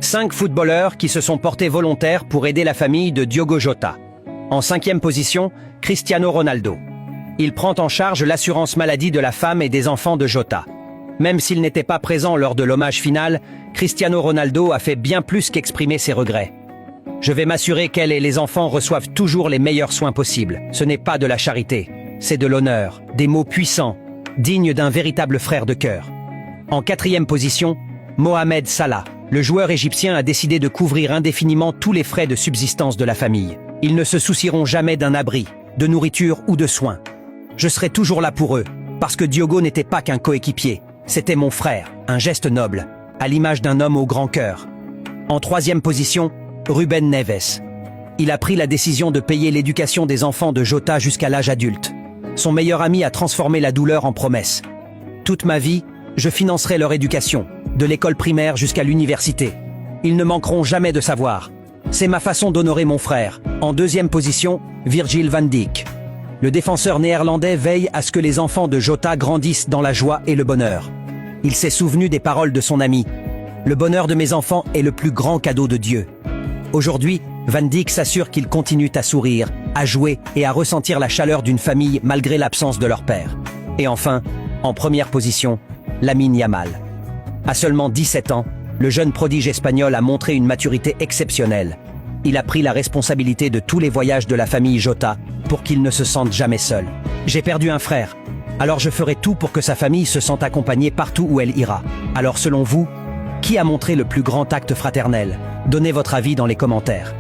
5 footballeurs qui se sont portés volontaires pour aider la famille de Diogo Jota. En 5e position, Cristiano Ronaldo. Il prend en charge l'assurance maladie de la femme et des enfants de Jota. Même s'il n'était pas présent lors de l'hommage final, Cristiano Ronaldo a fait bien plus qu'exprimer ses regrets. Je vais m'assurer qu'elle et les enfants reçoivent toujours les meilleurs soins possibles. Ce n'est pas de la charité, c'est de l'honneur, des mots puissants, dignes d'un véritable frère de cœur. En 4e position, Mohamed Salah. Le joueur égyptien a décidé de couvrir indéfiniment tous les frais de subsistance de la famille. Ils ne se soucieront jamais d'un abri, de nourriture ou de soins. Je serai toujours là pour eux, parce que Diogo n'était pas qu'un coéquipier. C'était mon frère, un geste noble, à l'image d'un homme au grand cœur. En 3e position, Ruben Neves. Il a pris la décision de payer l'éducation des enfants de Jota jusqu'à l'âge adulte. Son meilleur ami a transformé la douleur en promesse. Toute ma vie, je financerai leur éducation, de l'école primaire jusqu'à l'université. Ils ne manqueront jamais de savoir. C'est ma façon d'honorer mon frère. En 2e position, Virgil van Dijk. Le défenseur néerlandais veille à ce que les enfants de Jota grandissent dans la joie et le bonheur. Il s'est souvenu des paroles de son ami. Le bonheur de mes enfants est le plus grand cadeau de Dieu. Aujourd'hui, Van Dijk s'assure qu'ils continuent à sourire, à jouer et à ressentir la chaleur d'une famille malgré l'absence de leur père. Et enfin, en 1re position, Lamine Yamal. À seulement 17 ans, le jeune prodige espagnol a montré une maturité exceptionnelle. Il a pris la responsabilité de tous les voyages de la famille Jota pour qu'il ne se sente jamais seul. J'ai perdu un frère, alors je ferai tout pour que sa famille se sente accompagnée partout où elle ira. Alors selon vous, qui a montré le plus grand acte fraternel? Donnez votre avis dans les commentaires.